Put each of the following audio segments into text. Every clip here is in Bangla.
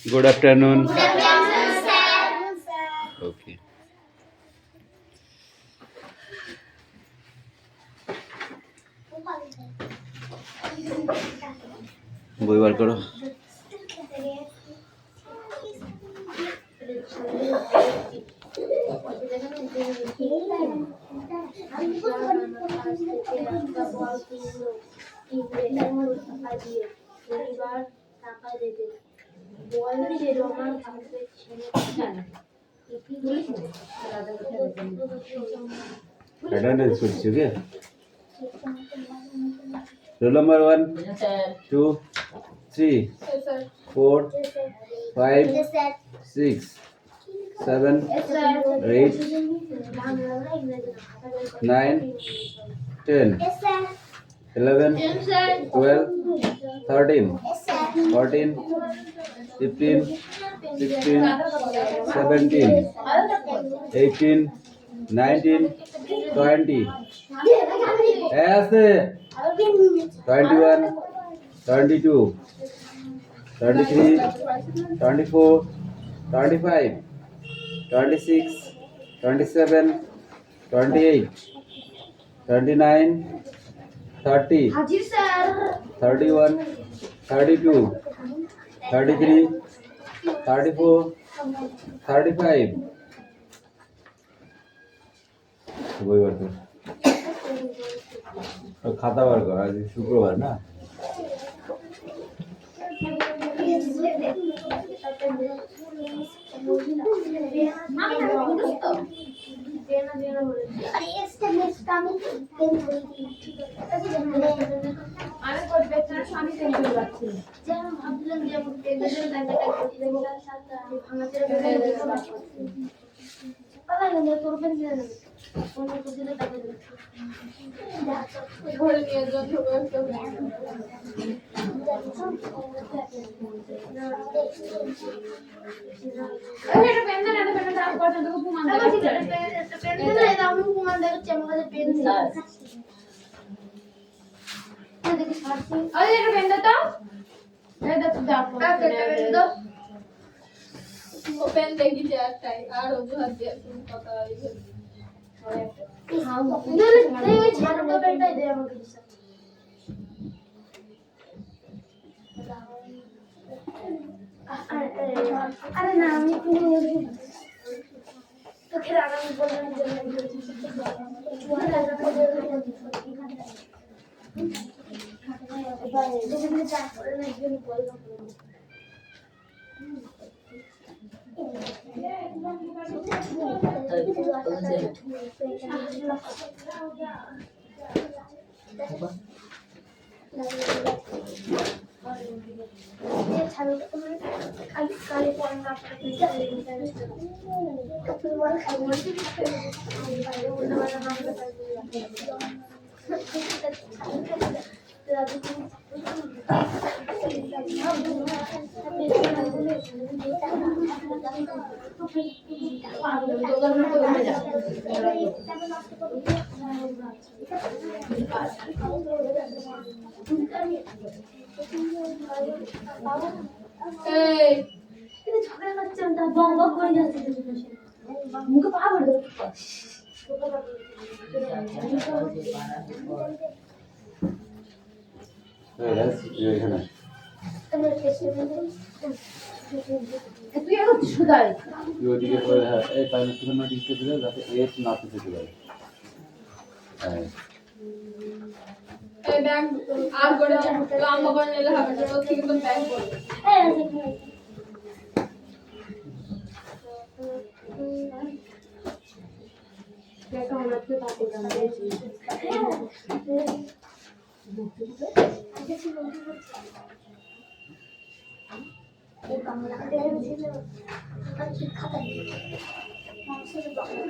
Good afternoon. Okay. বই বার করো। Attendance করছি ওকে। Roll number 1, 2, 3, 4, 5, 6, 7, 8, 9, 10, 11, 12, 13, 14, 15, 16, 17, 18, 19, 20. ऐसे 21, 22, 23, 24, 25, 26, 27, 28, 29, 30, 31, 32, 33, 34, 35. বই বার কর। খাতা বার কর, আজ শুক্রবার না। ওপেন দেখি যে একটাই আর অজুহাত দিয়ে কথা আরে না আমি তোকে আরাম বলার মুখে পা ভরে তুই এখন সুদাই তুই ওদিকে করে এই তাহলে তুমি নোটিশটা দিলে যাতে এর না পিছে চলে যায়। এই ব্যাগ আর করে লম্বা করে নিলে হবে না ওর থেকে তো ব্যাগ করবে দেখো আমরা তো পাতে যাচ্ছি এই কামলা দেন ছিল আর কি খাতা মাংসের বাংলা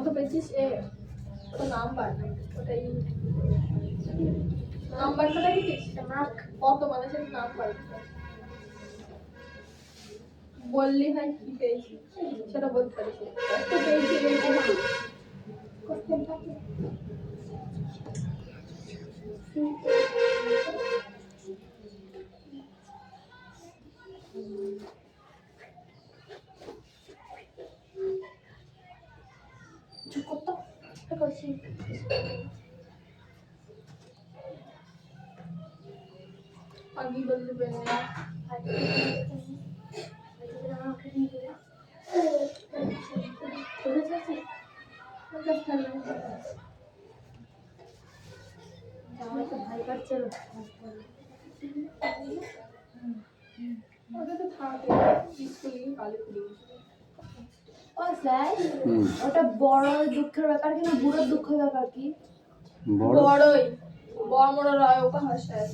কত পেয়েছিস? এ তো নাম্বার ওটাই নাম্বারটা লিখিস কত মানে সেটা নাম্বার বললি হয় কি পেয়েছি সেটা বলতে পারিস কত পেয়েছি কোশ্চেন থাকে কত করছি আগে বলতে পারি না আমাকে দিয়ে দিলে ভাই পাচ্ছিল ওটা তো থাকে স্কুলে কালে পুড়ে ও স্যার ওটা বড় দুঃখের ব্যাপার কি না বুড়ো দুঃখের ব্যাপার কি বড়ই বড় বড় রয় ওকা হাসায়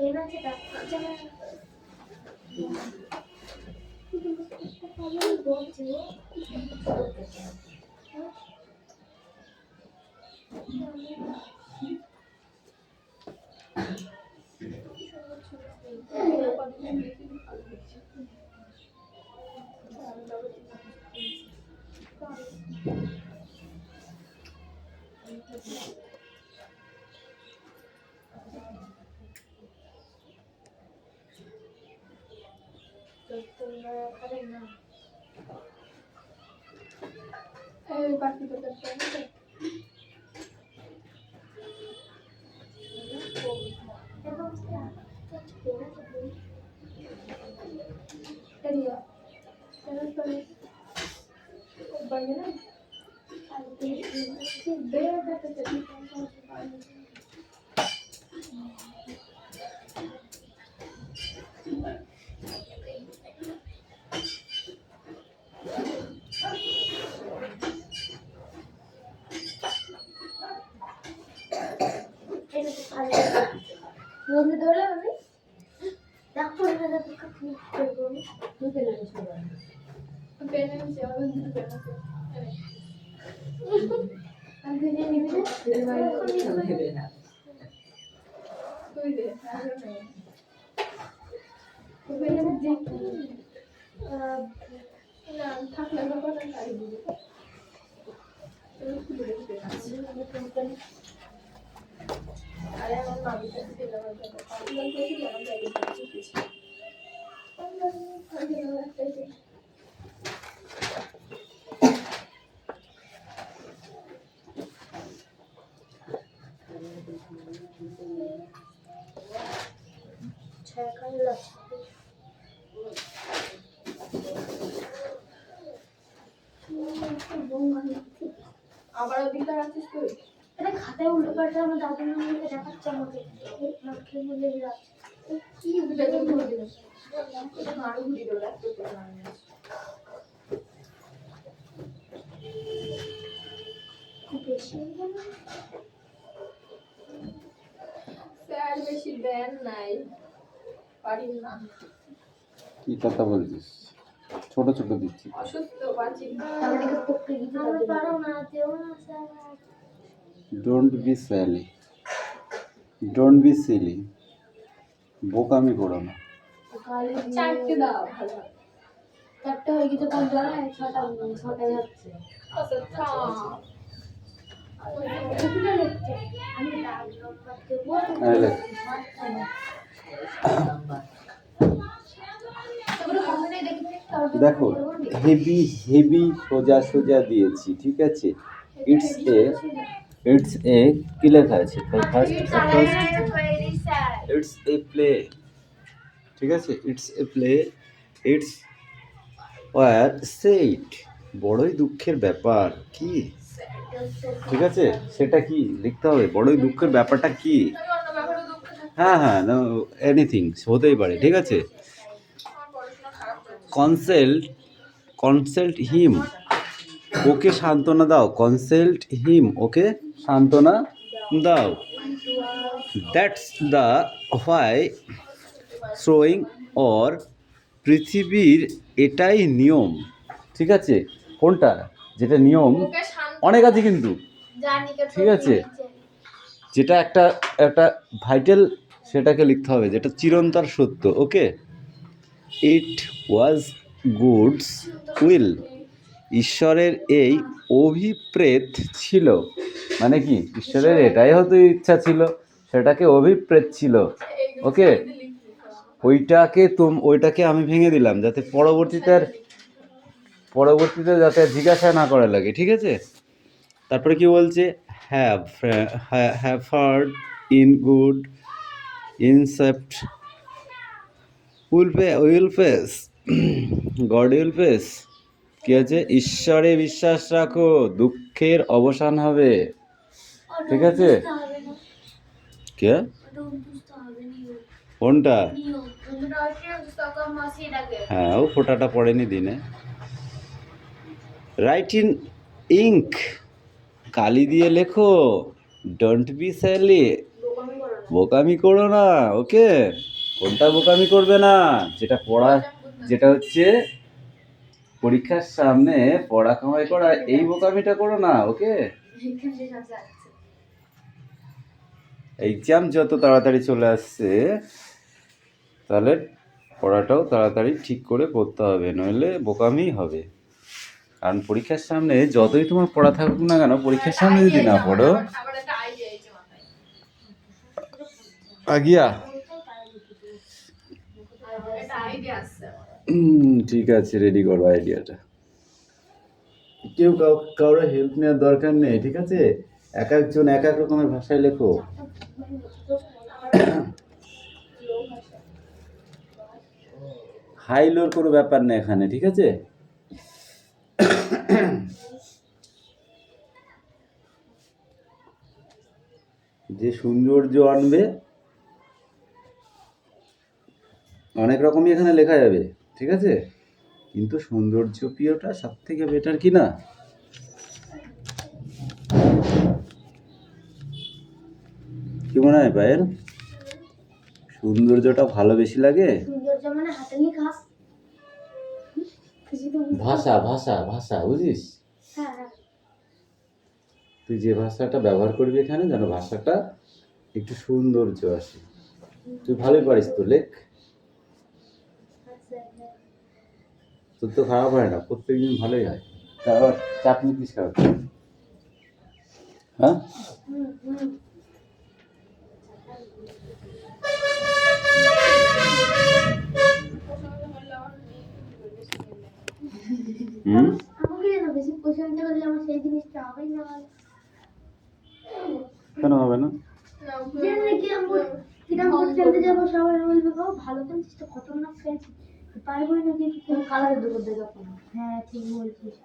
এনা সেটা জানা আমি বলছি এই বাকি তো করতে Sería. Pero estoy. Bañera. Veo que te ¿dónde te hablas, mami? ¿Te has puesto la boca con tú te la has llevado? Apenas me llevaba un pedazo. Antes de mi vida, te va a ir con mi vida. Tú y de, না থাকলে আমার কথা তাই বলি আরে আমার মামির কাছে দিলাম আবার ওদিকটা রাখছিস তুই এটা খাতায় উল্টো পাল্টা আমার দাদু নামে দেখাচ্ছে আমাকে লক্ষ্মী বলে কি উল্টো করে দিল এটা মারু ঘুরি দিল একটু খুব বেশি স্যার বেশি দেন নাই পারি না কি কথা বলছিস ছোট ছোট দিচ্ছি অসুস্থ বাঁচি আমাকে পক্ষে দিতে পারো না দেও না sir don't be silly don't be silly বোকামি করো না চারটে দাও ভালো চারটে হয়ে গেছে কোন জায়গায় ছটা যাচ্ছে আচ্ছা থাম আমি দেখো হেভি হেভি সোজা সোজা দিয়েছি ঠিক আছে ইটস এ কি লেখা আছে ফার্স্ট ইটস এ প্লে ঠিক আছে it's a play it's war set বড়ই দুঃখের ব্যাপার কি ঠিক আছে সেটা কি লিখতে হবে বড়ই দুঃখের ব্যাপারটা কি হ্যাঁ হ্যাঁ এনিথিং হতেই পারে ঠিক আছে কনসাল্ট হিম ওকে সান্ত্বনা দাও, কনসেল্ট হিম, ওকে সান্ত্বনা দাও। That's the why throwing or পৃথিবীর এটাই নিয়ম। ঠিক আছে, কোনটা যেটা নিয়ম? ওকে শান্ত অনেক আছে কিন্তু, জানি কে ঠিক আছে, যেটা একটা একটা ভাইটাল সেটাকে লিখতে হবে, যেটা চিরন্তর সত্য। ওকে, ইট ওয়াজ গুডস উইল, ঈশ্বরের এই অভিপ্রেত ছিল। মানে কি, ঈশ্বরের এটাই হয়তো ইচ্ছা ছিল, সেটাকে অভিপ্রেত ছিল। ওকে, ওইটাকে আমি ভেঙে দিলাম যাতে পরবর্তীতে যাতে জিজ্ঞাসা না করা লাগে। ঠিক আছে, তারপরে কি বলছে? Have hard in good incept will face god will face. কি আছে? ঈশ্বরে বিশ্বাস রাখো, দুঃখের অবসান হবে। ঠিক আছে, কে কোনটা? হ্যাঁ, ও ফোঁটাটা পড়েনি দিনে। রাইট ইন ইঙ্ক, কালি দিয়ে লেখো। ডোন্ট বি স্যালি, বোকামি করো না। ওকে, কোনটা বোকামি করবে না? যেটা হচ্ছে পরীক্ষার সামনে পড়া কামাই করা, এই বোকামিটা করো না। ওকে, এক্সাম যত তাড়াতাড়ি চলে আসছে, তাহলে পড়াটাও তাড়াতাড়ি ঠিক করে পড়তে হবে, নইলে বোকামি হবে। কারণ পরীক্ষার সামনে যতই তোমার পড়া থাকুক না কেন, পরীক্ষার সামনে যদি না পড়ো, আগিয়া ঠিক আছে, রেডি করো আইডিয়াটা। কেউ কারোর হেল্প নেওয়ার দরকার নেই। ঠিক আছে, এক একজন এক এক রকমের ভাষায় লেখো। হাই লোর কোনো ব্যাপার নেই এখানে। ঠিক আছে, যে সৌন্দর্য আনবে অনেক রকমই এখানে লেখা যাবে। ঠিক আছে, কিন্তু সৌন্দর্য প্রিয়টা সব থেকে বেটার, কি না? কি মনে হয় পায়েল, সৌন্দর্যটা ভালো বেশি লাগে? সৌন্দর্য মানে হাতে লেখা ভাষা ভাষা ভাষা বুঝিস? হ্যাঁ হ্যাঁ, তুই যে ভাষাটা ব্যবহার করবি এখানে, যেন ভাষাটা একটু সৌন্দর্য আসে। তুই ভালোই পারিস তো, লেখ। তোর তো খারাপ হয় না, প্রত্যেকদিন ভালোই হয়। তারপর চাপ নিতিস খারাপ, হ্যাঁ? কেন হবে না? ভালো খেলছিস তো, খতরনাক খেলছিস, পারবো নাকি? কালারের দোকান থেকে। হ্যাঁ ঠিক বলছিস।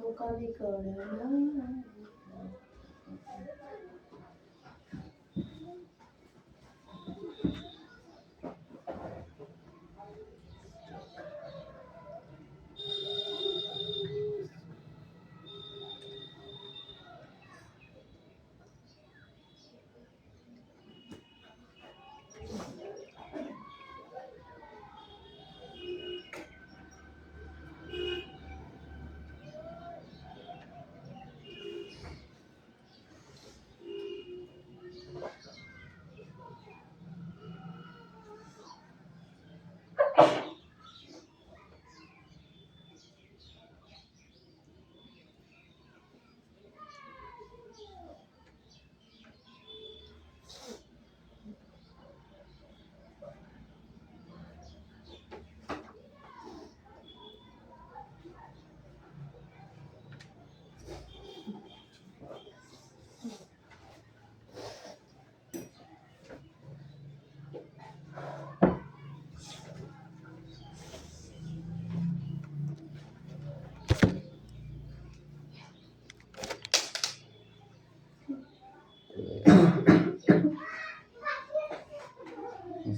বোকামি করে না।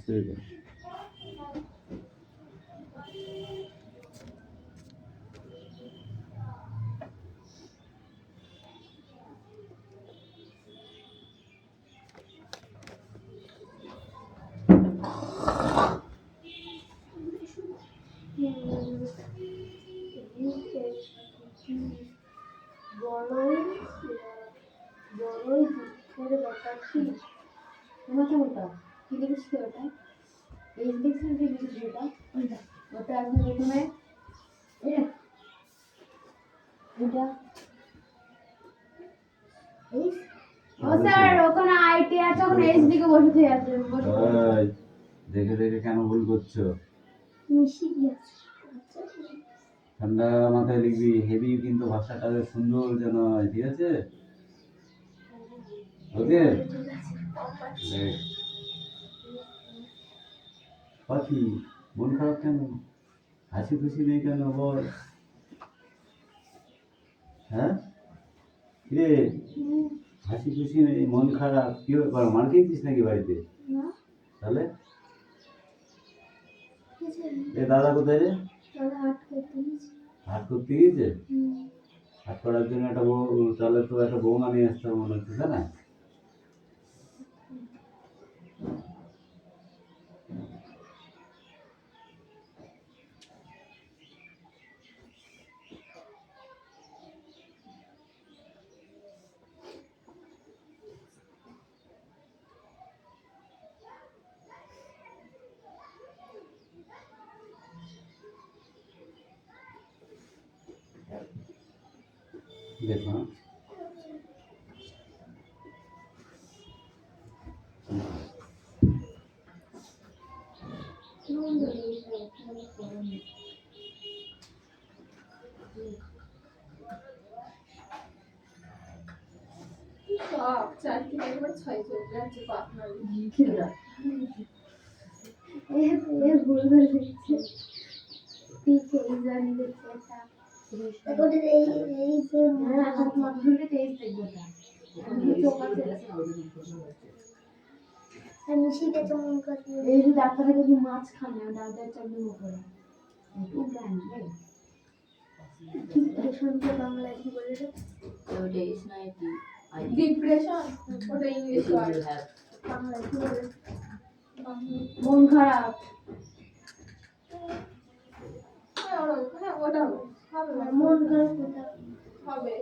অসুবিধা নেই। বড়ই বড়ই দুঃখের ব্যাপার কি মাথা মোটা কি লিখেছি ওটা এই লিখেছি কি লিখেছি ওটা ওটা এখন প্রথমে এটা এটা এই ও স্যার ওখানে আইটি আছে ওখানে এইচডি কে বসে আছে ওই, দেখে দেখে কেন ভুল করছো? মিশি গিয়েছে ঠান্ডা মাথায় লিখবি, হেভি কিন্তু ভাষাটা বেশ সুন্দর যেন হয়, ঠিক আছে? ওকে, পাখি মন খারাপ কেন? হাসি খুশি নেই কেন বল? হ্যাঁ কিরে, হাসি খুশি নেই, মন খারাপ, কি ব্যাপার? মার খেয়েছিস নাকি বাড়িতে? না তাহলে এ দাদা কোথায় রে? দাদা হাট করতে গেছে হাট করতে গিয়েছে? হাট করার জন্য একটা বউ, তাহলে তো একটা বৌমা নিয়ে আসতে হবে মনে হচ্ছে, তাই না? দেখো সব চারটি একবার ছয় চলে যাচ্ছে পার্টনার এ ভুল করে দিচ্ছে পিকে জানি দিচ্ছে এটা ওটা এই যে হাত মাধ্যমে তেজ দেখবো না চোখ আছে মিশিকে চমন করতে এই যে ডাক্তারের কাছে মাছ খানে ডাক্তার চাকরি করে একটু জ্ঞান রে ডিপ্রেশন কে বাংলায় কি বলে রে ওটা ইজ নাই কি ডিপ্রেশন ওটা ইংলিশ ওয়ার্ড বাংলায় কি বলে মন খারাপ ওটা হবে মন খারাপ হবে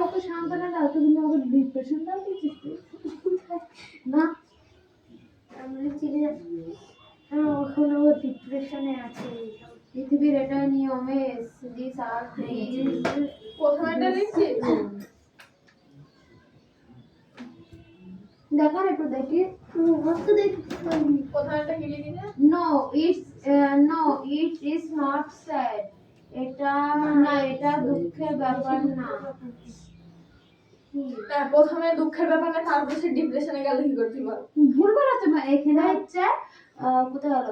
ওকে সান্ত্বনা দাও তুমি ওকে ডিপ্রেশন দাও না আমরা চিনি ওখানে ও ডিপ্রেশনে আছে পৃথিবীর এটা নিয়মে দিস আর প্রথমেটা লিখছি দেখো একটু দেখি হচ্ছে দেখি প্রথমেটা কি লিখেছে no it is not sad এটা না এটা দুঃখের ব্যাপার না প্রথমে দুঃখের ব্যাপার না তারপর সে ডিপ্রেশনে গেল কি করতে পারো ভুল বলেছে মা এখানে হচ্ছে কোথায় গেল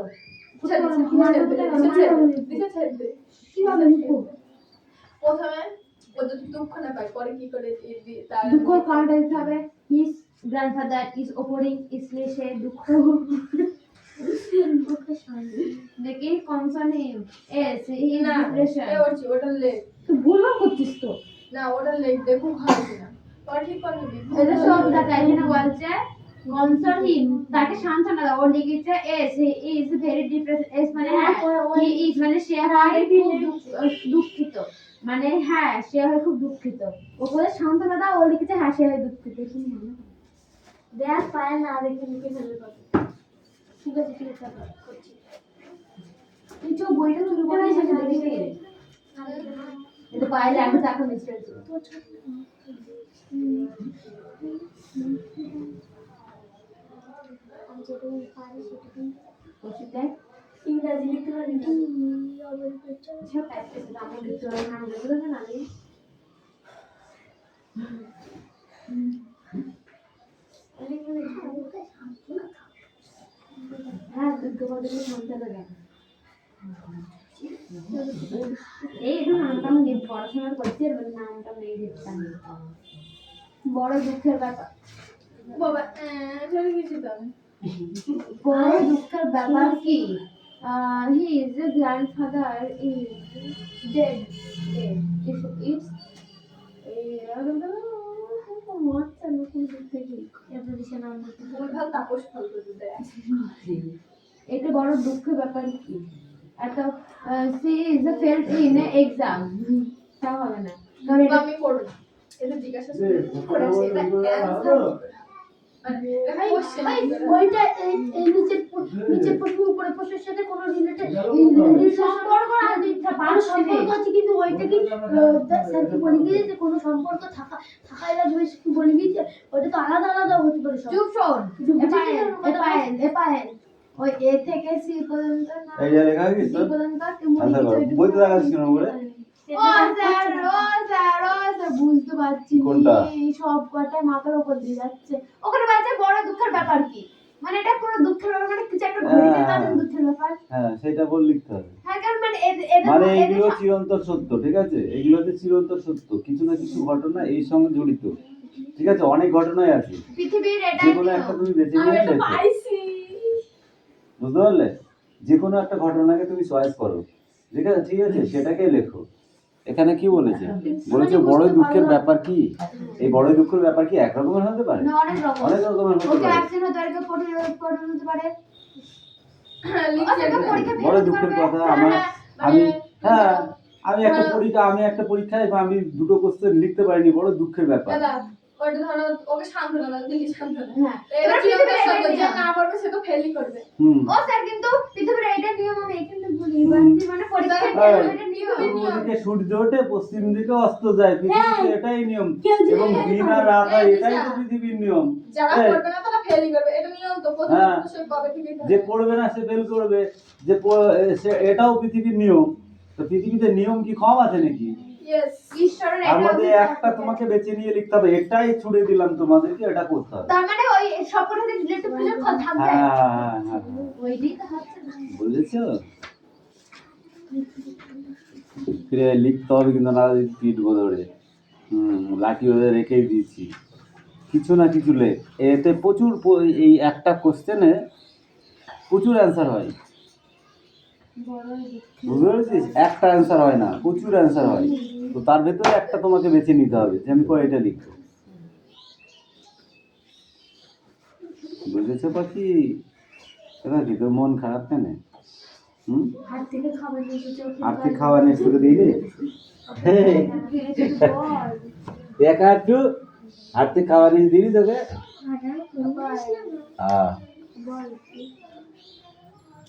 কোথায় গেল কিভাবে লিখবো প্রথমে ওদের দুঃখ না পায় পরে কি করে তার দুঃখ কারণটা দিতে হবে হিজ গ্র্যান্ডফাদার ইজ ওপরিং इसलिए সে দুঃখ দেখি concern him S he is depression ওটা লেখ তুই ভুলভাল করছিস তো না ওটা লেখ দেখো হয় কিনা পরে ঠিক করে নিবি এটা সব দেখা এখানে বলছে কনসার্ন হিম তাকে সান্ত্বনা দাও ও লিখেছে S he is very depressed S মানে হ্যাঁ হি ইজ মানে সে হয় দুঃখিত মানে হ্যাঁ সে হয় খুব দুঃখিত ওপরে সান্ত্বনা দাও ও লিখেছে হ্যাঁ সে হয় দুঃখিত কি মানে দেখ পায় না দেখে লিখে ফেলবে কথা ঠিক আছে করছি তুই চো বইটা শুরু করে এসে দেখে এটা বাইরে আগে তাকে মিস্টার ইংরাজি লিখতে পারি না সব প্র্যাকটিস নামও লিখতে পারি না দেখো না আমি এই একটু নামটা আমি পড়াশোনা করছি আর নামটা মেয়ে দিতাম বড় দুঃখের ব্যাপার বাবা এখানে কিছু তো না। বড় দুঃখের ব্যাপার কি he is a grandfather is dead it's ভুলভাল তাপস ফল করে দেয়। এটা বড় দুঃখের ব্যাপার কি একটা she is a failed in exam তা হবে না কারণ এটা আমি করব না এটা জিজ্ঞাসা করেছে এটা অ্যানসার ওইটা এই নিচে প্রশ্ন উপরে প্রশ্নের সাথে কোনো রিলেটেড সম্পর্ক আছে ভালো সম্পর্ক আছে কিন্তু ওইটা কি স্যার কি বলে গিয়েছে যে কোনো সম্পর্ক থাকাই লাগবে কি বলে গিয়েছে ওইটা তো আলাদা আলাদা হতে পারে চুপ শোন এপায়েল ওই এ থেকে সি পর্যন্ত না এই যে লেখা হয়েছে সি পর্যন্ত আচ্ছা বইতে দেখা যাচ্ছে না উপরে বুঝতে পারছি কোনটা? এই সব কটা মাথার উপর দিয়ে যাচ্ছে ওখানে বলছে বড় দুঃখের ব্যাপার কি মানে এটা কোনো দুঃখের ব্যাপার মানে কিছু একটা ঘটে তাদের দুঃখের ব্যাপার হ্যাঁ সেটা বল লিখতে হবে হ্যাঁ কারণ মানে মানে এগুলো চিরন্তর সত্য ঠিক আছে এগুলোতে চিরন্তর সত্য কিছু না কিছু ঘটনা এই সঙ্গে জড়িত ঠিক আছে অনেক ঘটনাই আছে পৃথিবীর যে এটাই কোনো একটা তুমি বেছে আমি নিয়ে এটা লেখো পাইছি বুঝতে পারলে যে কোনো একটা ঘটনাকে তুমি চয়েস করো ঠিক আছে সেটাকে লেখো এখানে কি বলেছে বলেছে বড় দুঃখের ব্যাপার কি এই বড় দুঃখের ব্যাপার কি একরকমের হতে পারে না অনেক রকম অনেক রকমের হতে ওকে পারে অ্যাক্সিডেন্ট হতে পারে পড়ে হতে পারে লিখে বড় দুঃখের কথা আমি একটা পরীক্ষায় আমি দুটো কোশ্চেন লিখতে পারিনি বড় দুঃখের ব্যাপার দাদা ওটা ধরো ওকে সান্ত্বনা দিলি সান্ত্বনা হ্যাঁ এটা কি পৃথিবীর হবে এটাই যে নিয়ম। না করবে সে তো ফেলই করবে ও স্যার কিন্তু পৃথিবীর এইটা নিয়ম আমি এখানে ভুলি পারছি মানে পরীক্ষার হ্যাঁ। এটা নিয়ম ওদিকে সূর্য ওঠে পশ্চিম দিকে অস্ত যায় পৃথিবীতে এটাই নিয়ম এবং দিন আর রাত হয় এটাই তো পৃথিবীর নিয়ম যারা এই, করবে না তারা ফেলই করবে এটা নিয়ম তো প্রথম হ্যাঁ। সে কবে থেকে যে পড়বে না সে ফেল করবে এটাও পৃথিবীর নিয়ম তো পৃথিবীতে নিয়ম কি কম আছে নাকি ইয়েস ঈশ্বরের তার এটা মধ্যে একটা তোমাকে বেছে নিয়ে লিখতে হবে এটাই ছুড়ে দিলাম তোমাদেরকে এটা করতে হবে তার মানে ওই সবকটা রিলেটিভ কিছু থাকবে হ্যাঁ ওইটাই তো হচ্ছে না বুঝেছো ফিরে লিখতে হবে কিন্তু না পিটবো ধরে লাঠি ওদের রেখেই দিয়েছি কিছু না কিছু লেখ এতে প্রচুর এই একটা কোশ্চেনে প্রচুর অ্যান্সার হয় বুঝতে পেরেছিস একটা অ্যান্সার হয় না প্রচুর অ্যান্সার হয় তো তার ভেতরে একটা তোমাকে বেছে নিতে হবে যে আমি এটা লিখবো বুঝেছো পাখি এবার কি তোর মন খারাপ কেন হাত থেকে খাবার নিয়ে এসেছে আর্থিক খাওয়া নিয়ে শুরু দিইনি দেখা একটু আর্থিক খাওয়া নিয়ে দিবি তোকে হ্যাঁ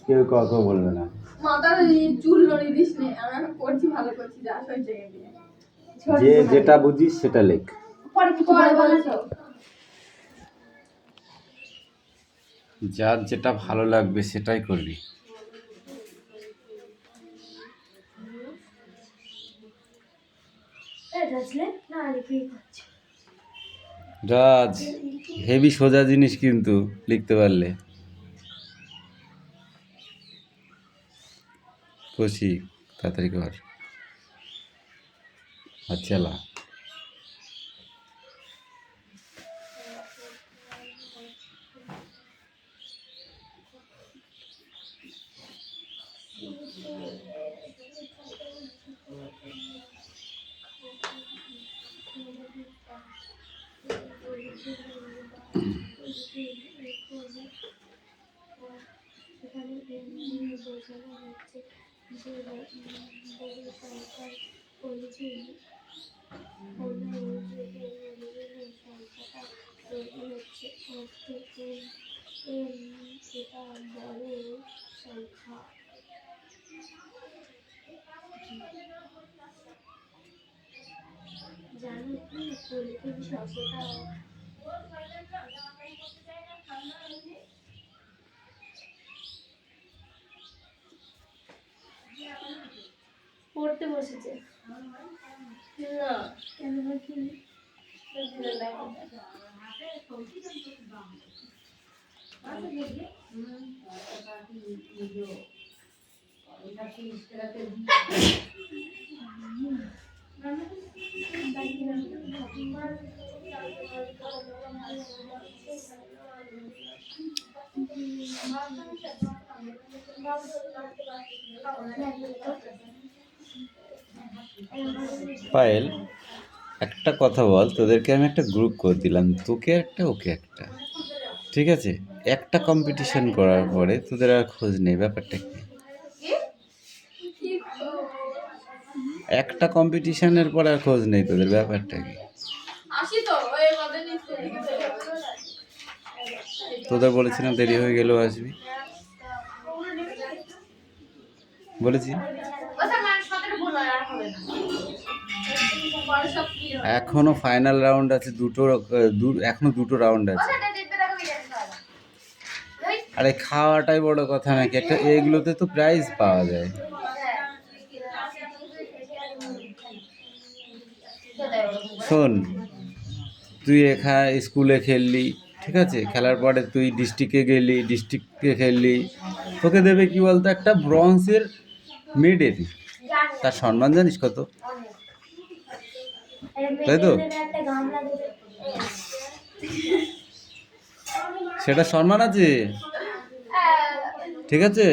কেউ কাউকে বলবে না মাথার চুল নড়ি দিস নে আমি এখন করছি ভালো করছি যা সব জায়গায় দিয়ে যে যেটা বুঝিস সেটা লেখ পরে কিছু বলছো যার যেটা ভালো লাগবে সেটাই করবি এটা আসলে না লিখেই করছি রাজ হেভি সোজা জিনিস কিন্তু লিখতে পারলে খুশি তাড়াতাড়ি কর আচ্ছা লা জানো কি পলিথিন শব্দটা পড়তে বসেছে না কেন বলছি পায়েল, একটা কথা বল, তোদেরকে আমি একটা গ্রুপ করে দিলাম, তোকে একটা ওকে একটা, ঠিক আছে? একটা কম্পিটিশন করার পরে তোদের আর খোঁজ নেই, ব্যাপারটা কি? একটা কম্পিটিশনের পরে আর খোঁজ নেই তোদের, ব্যাপারটা কি? আসি তো ওই আমাদের নিশ্চয়ই তোদের বলেছিলাম দেরি হয়ে গেলেও আসবি, বলেছি। এখনো ফাইনাল রাউন্ড আছে, এখনো দুটো রাউন্ড আছে। আরে খাওয়াটাই বড় কথা নাকি? একটা এগুলোতে তো প্রাইজ পাওয়া যায়। শোন, তুই স্কুলে খেললি, ঠিক আছে, খেলার পরে তুই ডিস্ট্রিক্টে খেললি, তোকে দেবে কি বলতো, একটা ব্রঞ্জের মেডেল। তার সম্মান জানিস কত? তাই তো, সেটা সম্মান আছে, ঠিক আছে?